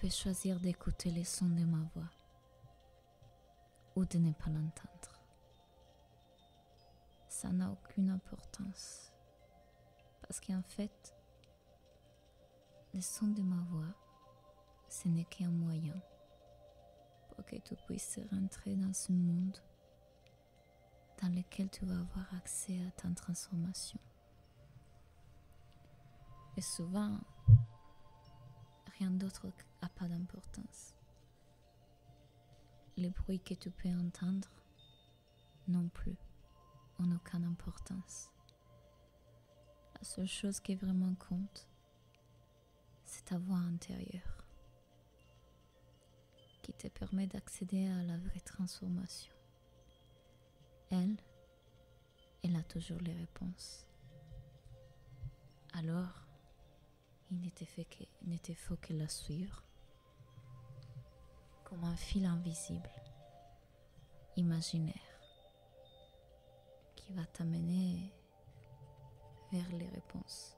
peux choisir d'écouter les sons de ma voix ou de ne pas l'entendre. Ça n'a aucune importance. Parce qu'en fait, le son de ma voix, ce n'est qu'un moyen pour que tu puisses rentrer dans ce monde dans lequel tu vas avoir accès à ta transformation. Et souvent, rien d'autre n'a pas d'importance. Les bruits que tu peux entendre non plus ont aucune importance. La seule chose qui vraiment compte, c'est ta voix intérieure qui te permet d'accéder à la vraie transformation. Elle a toujours les réponses. Alors, il n'était faut que la suivre comme un fil invisible, imaginaire, qui va t'amener vers les réponses.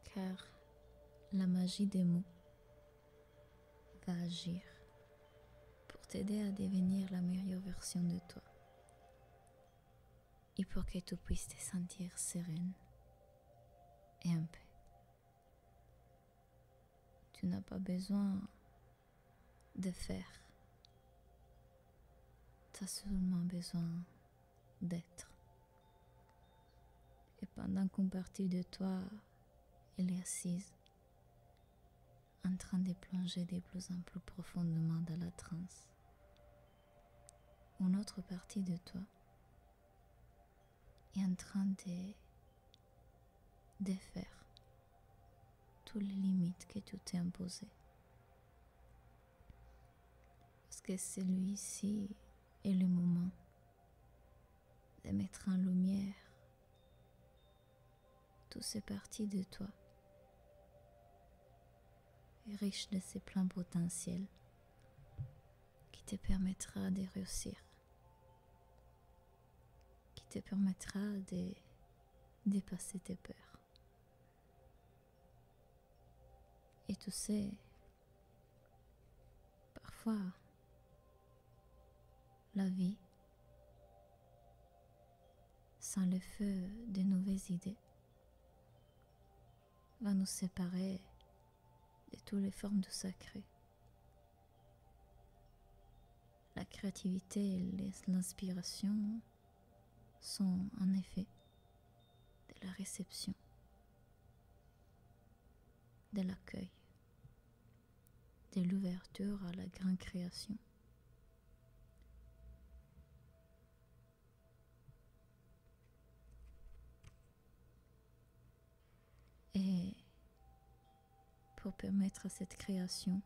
Car la magie des mots va agir pour t'aider à devenir la meilleure version de toi et pour que tu puisses te sentir sereine et en paix. Tu n'as pas besoin de faire, tu as seulement besoin d'être. Et pendant qu'une partie de toi, elle est assise, en train de plonger de plus en plus profondément dans la transe, une autre partie de toi est en train de défaire toutes les limites que tu t'es imposées. Parce que celui-ci est le moment de mettre en lumière toutes ces parties de toi riches de ces pleins potentiels qui te permettra de réussir, qui te permettra de dépasser tes peurs. Et tu sais, parfois, la vie, sans le feu de nouvelles idées, va nous séparer de toutes les formes du sacré. La créativité et l'inspiration sont en effet de la réception, de l'accueil, de l'ouverture à la grande création. Et pour permettre à cette création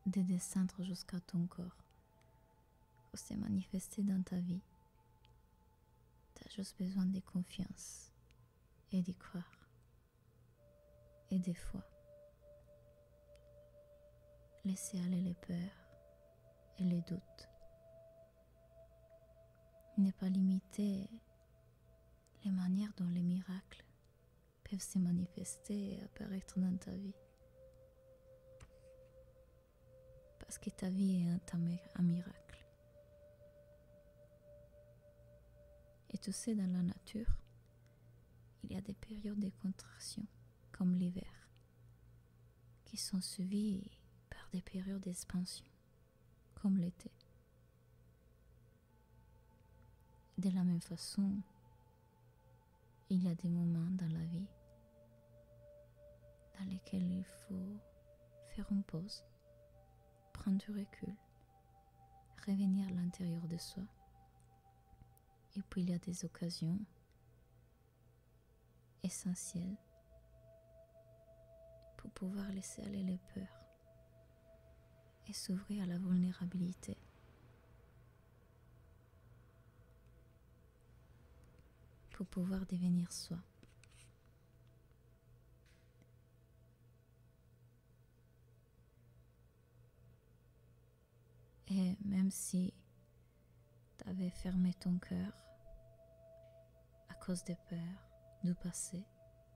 de descendre jusqu'à ton corps, pour se manifester dans ta vie, tu as juste besoin de confiance et d'y croire et de foi. Laissez aller les peurs et les doutes. Ne pas limiter les manières dont les miracles peuvent se manifester et apparaître dans ta vie. Parce que ta vie est un miracle. Et tu sais, dans la nature, il y a des périodes de contraction, comme l'hiver, qui sont suivies par des périodes d'expansion, comme l'été. De la même façon, il y a des moments dans la vie dans lesquels il faut faire une pause, prendre du recul, revenir à l'intérieur de soi. Et puis il y a des occasions essentielles pour pouvoir laisser aller les peurs et s'ouvrir à la vulnérabilité. Pour pouvoir devenir soi. Et même si tu avais fermé ton cœur à cause des peurs, du passé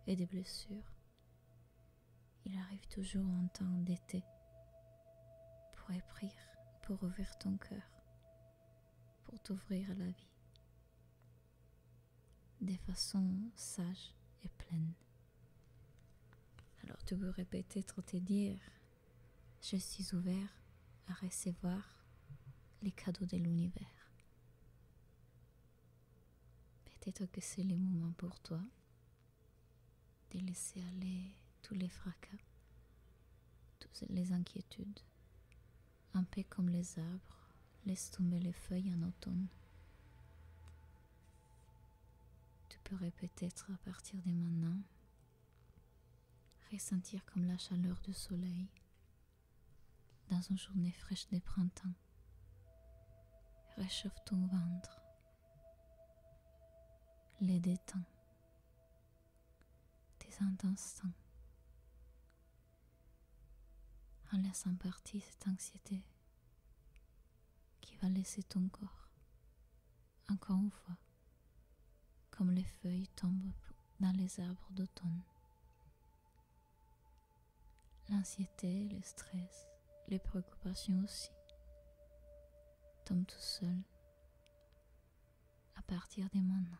et des blessures, il arrive toujours un temps d'été pour écrire, pour ouvrir ton cœur, pour t'ouvrir à la vie, de façon sage et pleine. Alors tu pourrais peut-être te dire, je suis ouvert à recevoir les cadeaux de l'univers. Peut-être que c'est le moment pour toi de laisser aller tous les fracas, toutes les inquiétudes, un peu comme les arbres laissent tomber les feuilles en automne. Tu pourrais peut-être à partir de maintenant ressentir comme la chaleur du soleil dans une journée fraîche de printemps. Réchauffe ton ventre, les détend, tes intestins, en laissant partir cette anxiété qui va laisser ton corps, encore une fois, comme les feuilles tombent dans les arbres d'automne. L'anxiété, le stress, les préoccupations aussi tombent tout seuls à partir de maintenant,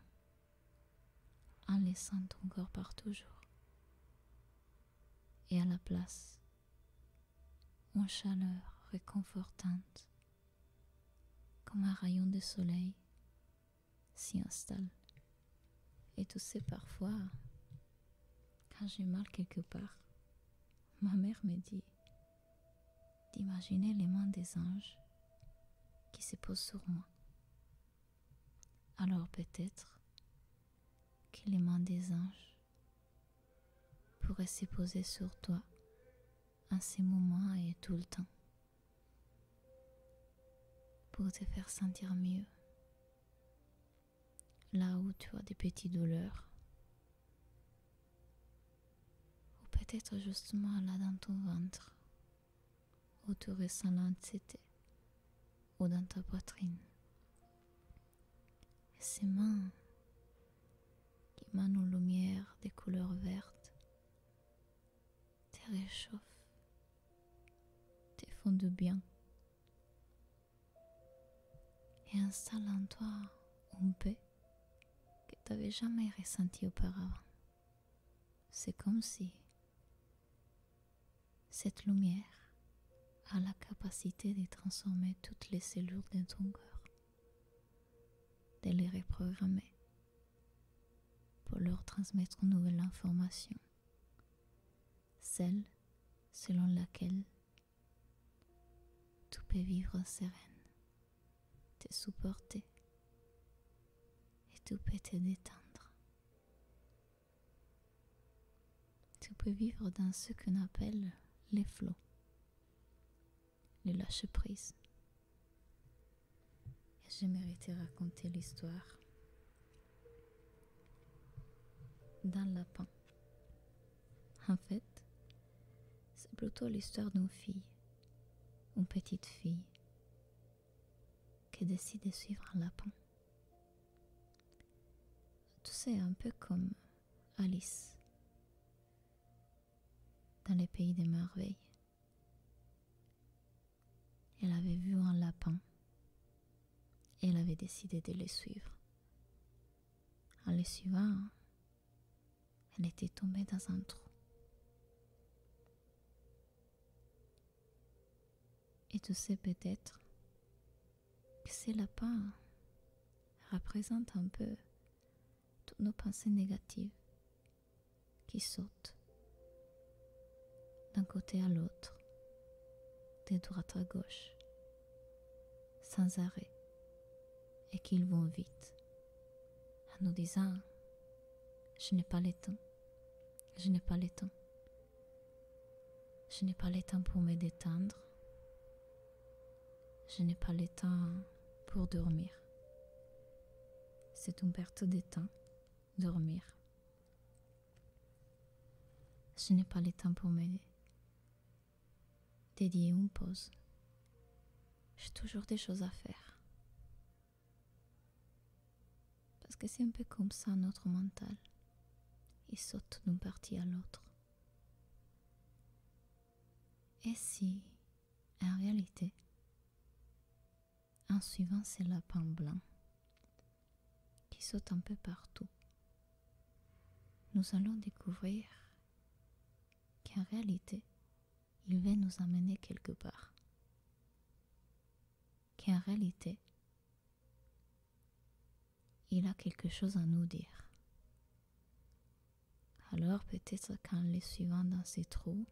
en laissant ton corps par toujours. Et à la place, une chaleur réconfortante, comme un rayon de soleil, s'y installe. Et tu sais, parfois, quand j'ai mal quelque part, ma mère me dit d'imaginer les mains des anges qui se posent sur moi. Alors peut-être que les mains des anges pourraient se poser sur toi en ces moments et tout le temps pour te faire sentir mieux. Là où tu as des petites douleurs, ou peut-être justement là dans ton ventre, où tu ressens l'anxiété, ou dans ta poitrine. Et ces mains qui émanent une lumière de couleur verte te réchauffent, te font du bien et installent en toi une paix que tu n'avais jamais ressentie auparavant. C'est comme si cette lumière a la capacité de transformer toutes les cellules de ton corps, de les reprogrammer pour leur transmettre une nouvelle information, celle selon laquelle tu peux vivre sereine, te supporter et tu peux te détendre. Tu peux vivre dans ce qu'on appelle les flots, le lâcher-prise. Et j'aimerais te raconter l'histoire d'un lapin. En fait, c'est plutôt l'histoire d'une fille, une petite fille, qui décide de suivre un lapin. Tu sais, un peu comme Alice dans les pays des merveilles. Elle avait vu un lapin et elle avait décidé de le suivre. En le suivant, elle était tombée dans un trou. Et tu sais peut-être que ces lapins représentent un peu toutes nos pensées négatives qui sautent d'un côté à l'autre, de droite à gauche, sans arrêt, et qu'ils vont vite, en nous disant « Je n'ai pas le temps, je n'ai pas le temps, je n'ai pas le temps pour me détendre, je n'ai pas le temps pour dormir. » C'est une perte de temps, dormir. Je n'ai pas le temps pour me dédier une pause. J'ai toujours des choses à faire. Parce que c'est un peu comme ça notre mental. Il saute d'une partie à l'autre. Et si, en réalité, en suivant ces lapins blancs qui sautent un peu partout, nous allons découvrir qu'en réalité, il va nous amener quelque part. Qu'en réalité, il a quelque chose à nous dire. Alors peut-être qu'en les suivant dans ces trous,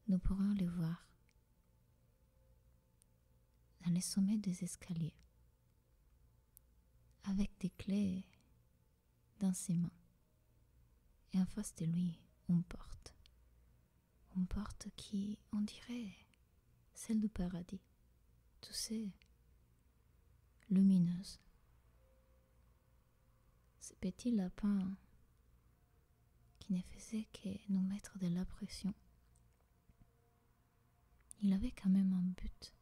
nous pourrons les voir dans les sommets des escaliers, avec des clés dans ses mains. Et en face de lui, une porte. Une porte qui, on dirait, celle du paradis. Tu sais, lumineuse. Ce petit lapin qui ne faisait que nous mettre de la pression. Il avait quand même un but.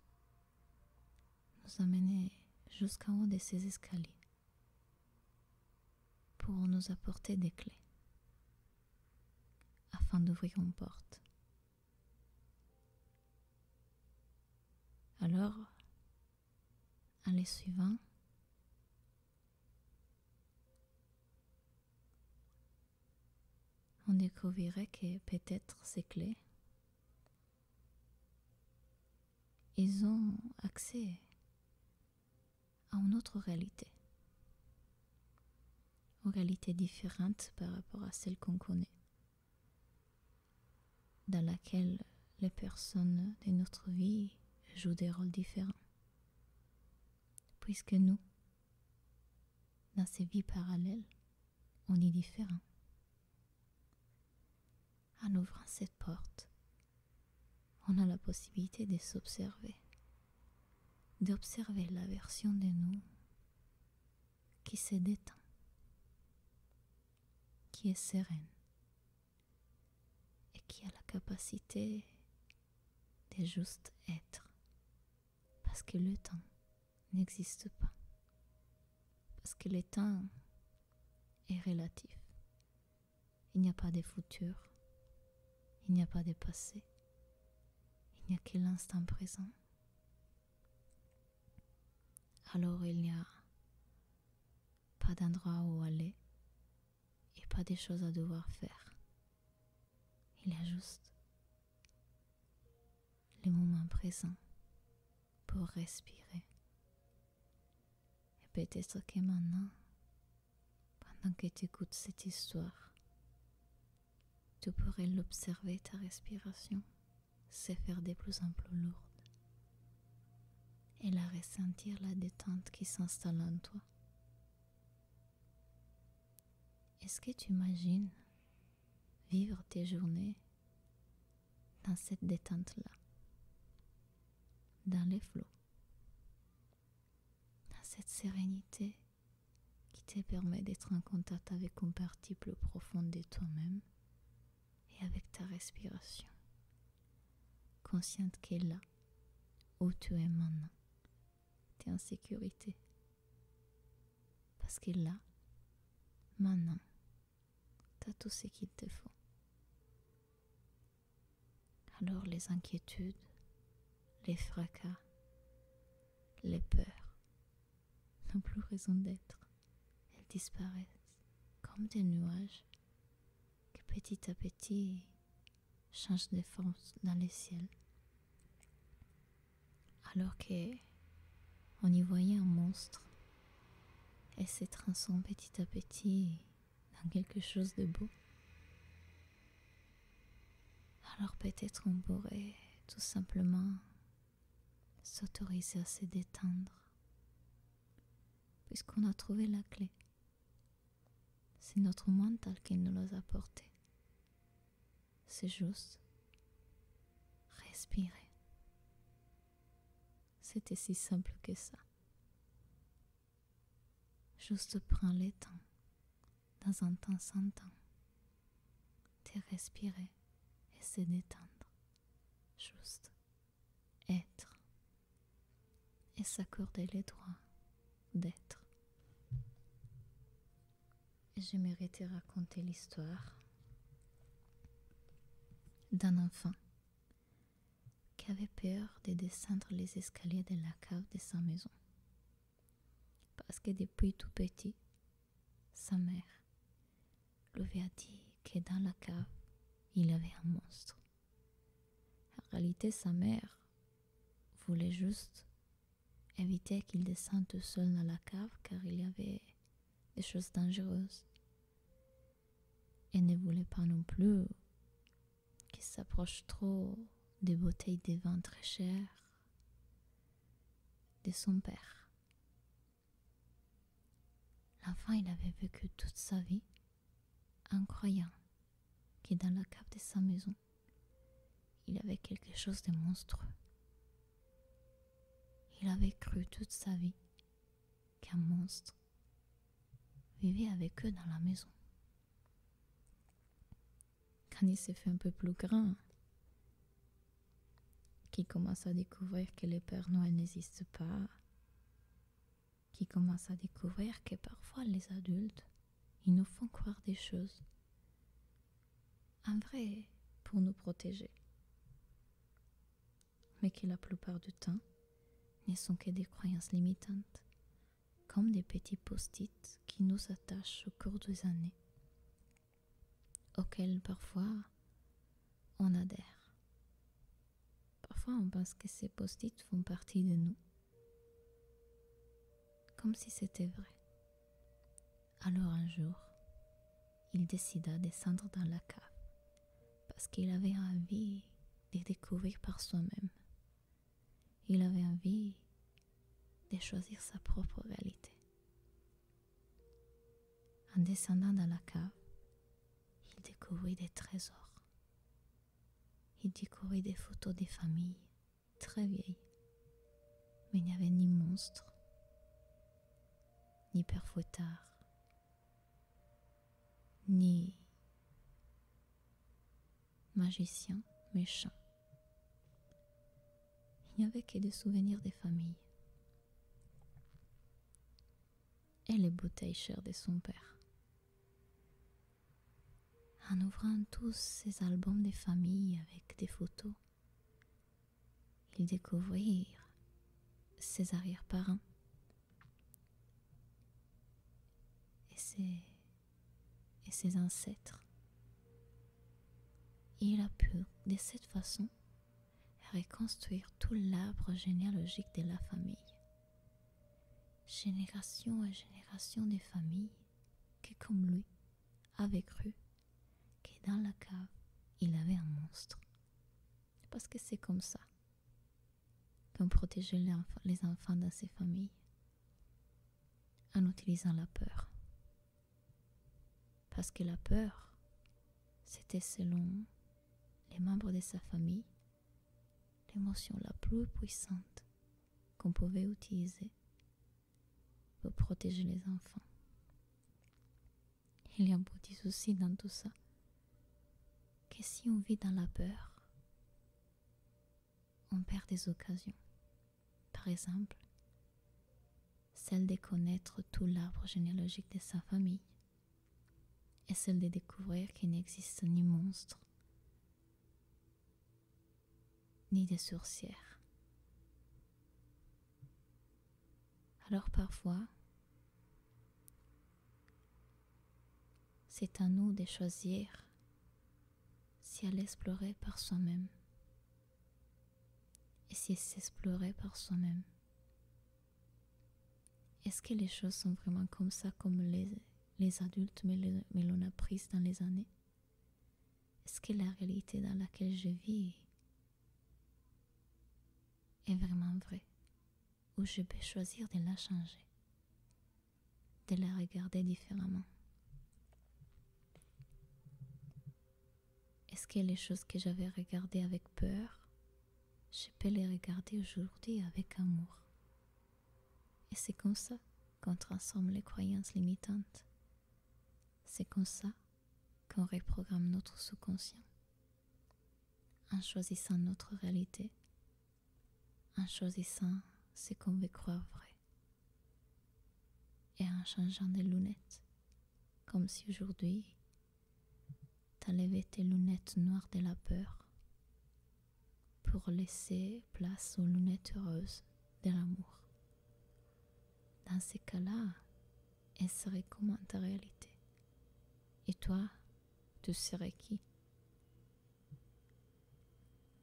Nous amener jusqu'en haut de ces escaliers pour nous apporter des clés afin d'ouvrir une porte. Alors, en les suivant, on découvrirait que peut-être ces clés, ils ont accès à une autre réalité. Une réalité différente par rapport à celle qu'on connaît, dans laquelle les personnes de notre vie jouent des rôles différents. Puisque nous, dans ces vies parallèles, on est différents. En ouvrant cette porte, on a la possibilité de s'observer, d'observer la version de nous qui se détend, qui est sereine et qui a la capacité de juste être, parce que le temps n'existe pas, parce que le temps est relatif. Il n'y a pas de futur, il n'y a pas de passé, il n'y a que l'instant présent. Alors il n'y a pas d'endroit où aller et pas de choses à devoir faire. Il y a juste le moment présent pour respirer. Et peut-être que maintenant, pendant que tu écoutes cette histoire, tu pourrais l'observer, ta respiration se faire de plus en plus lourde et la ressentir, la détente qui s'installe en toi. Est-ce que tu imagines vivre tes journées dans cette détente-là, dans les flots, dans cette sérénité qui te permet d'être en contact avec une partie plus profonde de toi-même et avec ta respiration, consciente que là où tu es maintenant, tu es en sécurité. Parce que là, maintenant, tu as tout ce qu'il te faut. Alors les inquiétudes, les fracas, les peurs n'ont plus raison d'être. Elles disparaissent comme des nuages qui petit à petit changent de forme dans le ciel. Alors que on y voyait un monstre, elle se transforme petit à petit dans quelque chose de beau. Alors peut-être on pourrait tout simplement s'autoriser à se détendre, puisqu'on a trouvé la clé. C'est notre mental qui nous l'a apporté. C'est juste respirer. C'était si simple que ça. Juste prendre le temps, dans un temps sans temps, de respirer et se détendre. Juste être et s'accorder les droits d'être. Et j'aimerais te raconter l'histoire d'un enfant qui avait peur de descendre les escaliers de la cave de sa maison. Parce que depuis tout petit, sa mère lui a dit que dans la cave, il y avait un monstre. En réalité, sa mère voulait juste éviter qu'il descende tout seul dans la cave car il y avait des choses dangereuses. Elle ne voulait pas non plus qu'il s'approche trop des bouteilles de vin très chères de son père. L'enfant, il avait vécu toute sa vie en croyant que dans la cave de sa maison, il y avait quelque chose de monstrueux. Il avait cru toute sa vie qu'un monstre vivait avec eux dans la maison. Quand il s'est fait un peu plus grand, qu'il commence à découvrir que le Père Noël n'existe pas, qu'il commence à découvrir que parfois les adultes, ils nous font croire des choses, en vrai, pour nous protéger, mais que la plupart du temps ne sont que des croyances limitantes, comme des petits post-it qui nous attachent au cours des années, auxquels parfois on adhère. Parfois on pense que ces post-it font partie de nous, comme si c'était vrai. Alors un jour, il décida de descendre dans la cave, parce qu'il avait envie de découvrir par soi-même. Il avait envie de choisir sa propre réalité. En descendant dans la cave, il découvrit des trésors. Il découvrit des photos des familles très vieilles, mais il n'y avait ni monstre, ni père fouettard, ni magicien méchant. Il n'y avait que des souvenirs des familles et les bouteilles chères de son père. En ouvrant tous ces albums de famille avec des photos, il découvrit ses arrière-parents et ses ancêtres. Et il a pu, de cette façon, reconstruire tout l'arbre généalogique de la famille. Génération et génération de familles qui, comme lui, avaient cru que dans la cave, il avait un monstre. Parce que c'est comme ça qu'on protégeait les enfants dans ces familles, en utilisant la peur. Parce que la peur, c'était selon les membres de sa famille, l'émotion la plus puissante qu'on pouvait utiliser pour protéger les enfants. Il y a un petit souci dans tout ça, que si on vit dans la peur, on perd des occasions. Par exemple, celle de connaître tout l'arbre généalogique de sa famille et celle de découvrir qu'il n'existe ni monstre, ni des sorcières. Alors parfois, c'est à nous de choisir si aller explorer par soi-même. Et si s'explorer par soi-même. Est-ce que les choses sont vraiment comme ça, comme les adultes me l'ont appris dans les années? Est-ce que la réalité dans laquelle je vis est vraiment vraie? Ou je peux choisir de la changer, de la regarder différemment? Est-ce que les choses que j'avais regardées avec peur, je peux les regarder aujourd'hui avec amour? Et c'est comme ça qu'on transforme les croyances limitantes. C'est comme ça qu'on reprogramme notre sous-conscient, en choisissant notre réalité, en choisissant ce qu'on veut croire vrai, et en changeant de lunettes, comme si aujourd'hui, à lever tes lunettes noires de la peur pour laisser place aux lunettes heureuses de l'amour. Dans ces cas-là, elle serait comment ta réalité? Et toi, tu serais qui?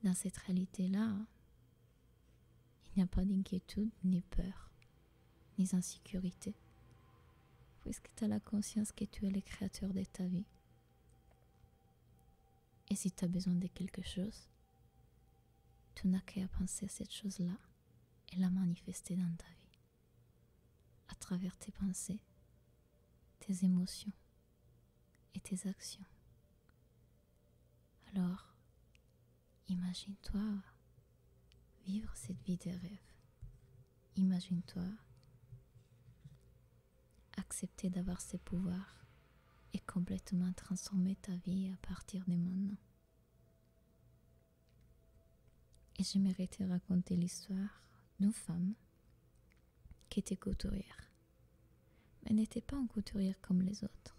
Dans cette réalité-là, il n'y a pas d'inquiétude, ni peur, ni insécurité, puisque tu as la conscience que tu es le créateur de ta vie. Et si tu as besoin de quelque chose, tu n'as qu'à penser à cette chose-là et la manifester dans ta vie, à travers tes pensées, tes émotions et tes actions. Alors, imagine-toi vivre cette vie de rêve. Imagine-toi accepter d'avoir ces pouvoirs et complètement transformer ta vie à partir de maintenant. Et j'aimerais te raconter l'histoire d'une femme qui était couturière, mais n'était pas une couturière comme les autres.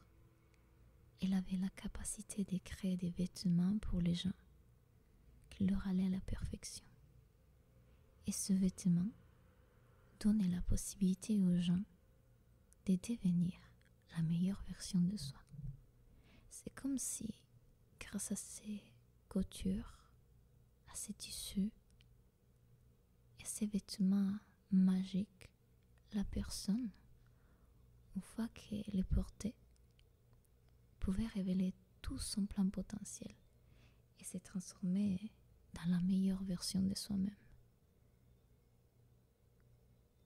Elle avait la capacité de créer des vêtements pour les gens qui leur allaient à la perfection. Et ce vêtement donnait la possibilité aux gens de devenir la meilleure version de soi. C'est comme si, grâce à ces coutures, à ces tissus et ces vêtements magiques, la personne, une fois qu'elle les portait, pouvait révéler tout son plein potentiel et se transformer dans la meilleure version de soi-même.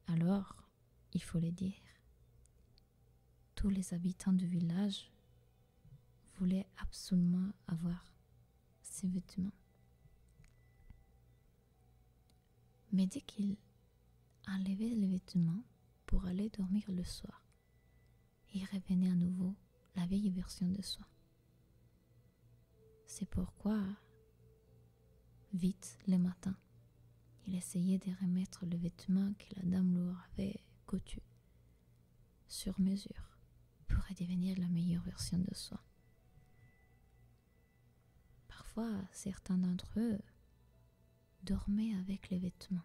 Alors, il faut le dire, tous les habitants du village voulaient absolument avoir ces vêtements. Mais dès qu'il enlevait les vêtements pour aller dormir le soir, il revenait à nouveau la vieille version de soi. C'est pourquoi, vite le matin, il essayait de remettre le vêtement que la dame leur avait coutu sur mesure pour devenir la meilleure version de soi. Parfois, certains d'entre eux dormaient avec les vêtements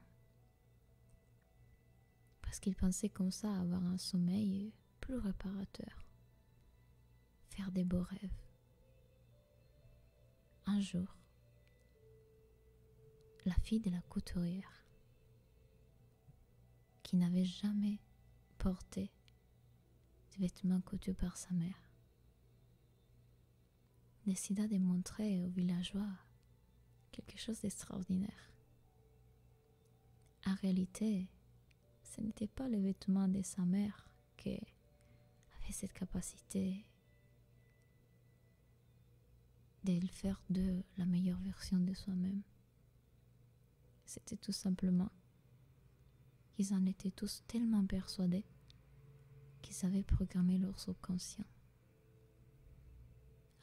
parce qu'ils pensaient comme ça avoir un sommeil plus réparateur, faire des beaux rêves. Un jour, la fille de la couturière, qui n'avait jamais porté de vêtements coutus par sa mère, décida de montrer aux villageois quelque chose d'extraordinaire. En réalité, ce n'était pas le vêtement de sa mère qui avait cette capacité de le faire de la meilleure version de soi-même. C'était tout simplement qu'ils en étaient tous tellement persuadés qu'ils avaient programmé leur subconscient.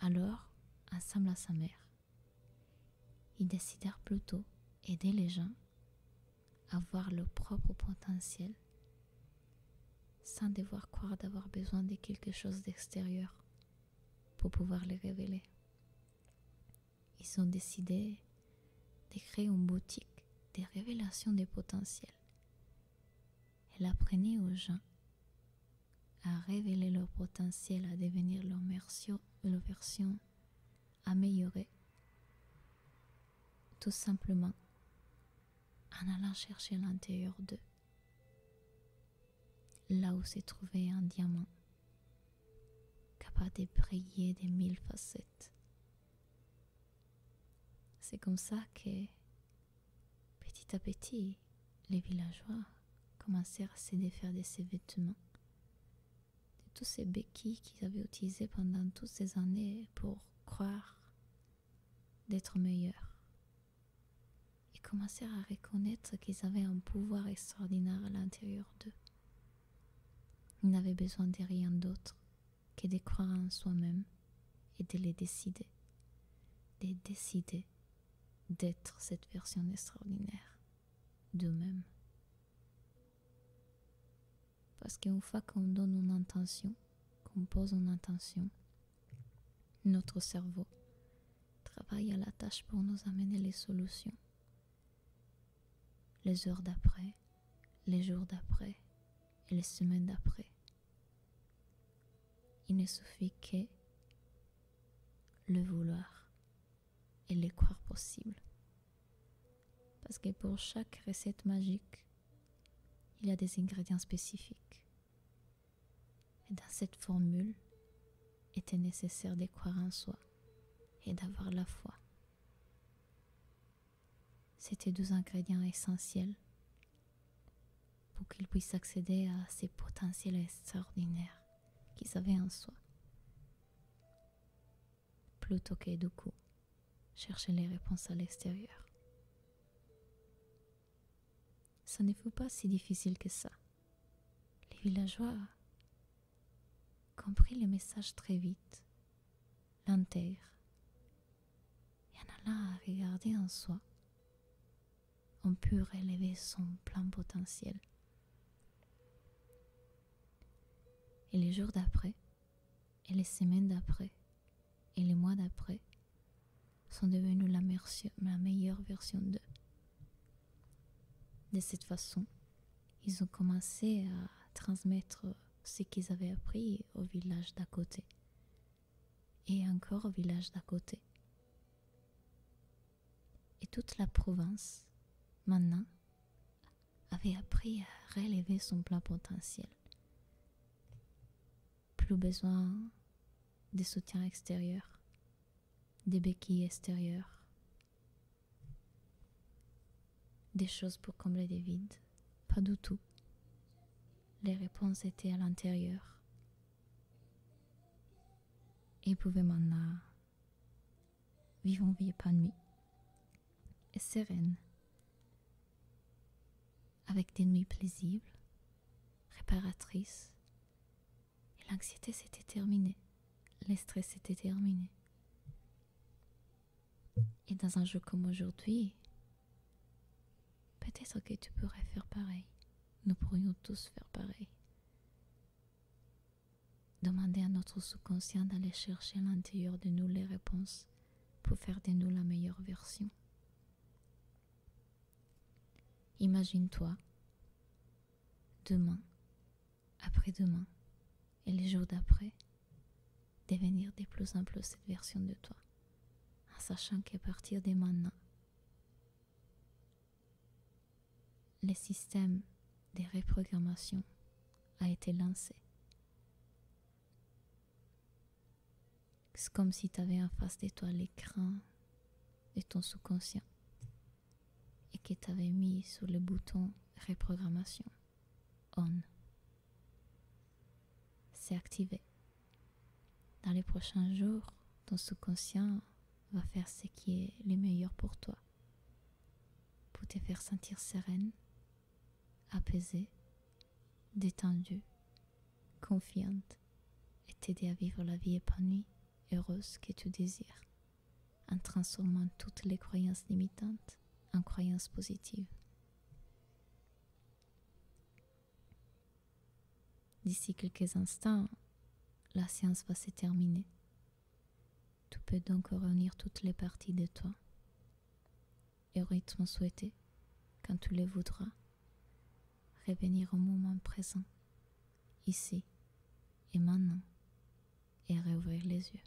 Alors, ensemble à sa mère, ils décidèrent plutôt aider les gens à voir leur propre potentiel sans devoir croire d'avoir besoin de quelque chose d'extérieur pour pouvoir les révéler. Ils ont décidé de créer une boutique de révélation des potentiels. Elle apprenait aux gens à révéler leur potentiel, à devenir leur version améliorée, tout simplement en allant chercher à l'intérieur d'eux, là où se trouvait un diamant, capable de briller de 1000 facettes. C'est comme ça que, petit à petit, les villageois commencèrent à se défaire de ces vêtements, de tous ces béquilles qu'ils avaient utilisés pendant toutes ces années pour croire d'être meilleurs. Ils commencèrent à reconnaître qu'ils avaient un pouvoir extraordinaire à l'intérieur d'eux. Ils n'avaient besoin de rien d'autre que de croire en soi-même et de les décider. De décider d'être cette version extraordinaire d'eux-mêmes. Parce qu'une fois qu'on donne une intention, qu'on pose une intention, notre cerveau travaille à la tâche pour nous amener les solutions. Les heures d'après, les jours d'après et les semaines d'après. Il ne suffit que le vouloir et le croire possible. Parce que pour chaque recette magique, il y a des ingrédients spécifiques. Et dans cette formule, il était nécessaire de croire en soi et d'avoir la foi. C'était 2 ingrédients essentiels pour qu'ils puissent accéder à ces potentiels extraordinaires qu'ils avaient en soi. Plutôt que du coup, chercher les réponses à l'extérieur. Ça ne fut pas si difficile que ça. Les villageois compris le message très vite, l'intègrent, et en allant à regarder en soi, on put relever son plein potentiel. Et les jours d'après, et les semaines d'après, et les mois d'après, sont devenus la meilleure version d'eux. De cette façon, ils ont commencé à transmettre ce qu'ils avaient appris au village d'à côté, et encore au village d'à côté. Et toute la province, maintenant, avait appris à relever son plein potentiel. Plus besoin de soutien extérieur, des béquilles extérieures, des choses pour combler des vides. Pas du tout. Les réponses étaient à l'intérieur. Et ils pouvaient maintenant vivre une vie épanouie et sereine, avec des nuits paisibles, réparatrices. Et l'anxiété s'était terminée, le stress était terminé. Et dans un jeu comme aujourd'hui, peut-être que tu pourrais faire pareil. Nous pourrions tous faire pareil. Demander à notre sous-conscient d'aller chercher à l'intérieur de nous les réponses pour faire de nous la meilleure version. Imagine-toi, demain, après-demain et les jours d'après, devenir de plus en plus cette version de toi, en sachant qu'à partir de maintenant, le système de reprogrammation a été lancé. C'est comme si tu avais en face de toi l'écran de ton sous-conscient et que tu avais mis sur le bouton reprogrammation on. C'est activé. Dans les prochains jours, ton sous-conscient va faire ce qui est le meilleur pour toi, pour te faire sentir sereine, apaisée, détendue, confiante et t'aider à vivre la vie épanouie, heureuse que tu désires, en transformant toutes les croyances limitantes en croyances positives. D'ici quelques instants, la séance va se terminer. Tu peux donc réunir toutes les parties de toi et au rythme souhaité, quand tu le voudras, revenir au moment présent, ici et maintenant, et réouvrir les yeux.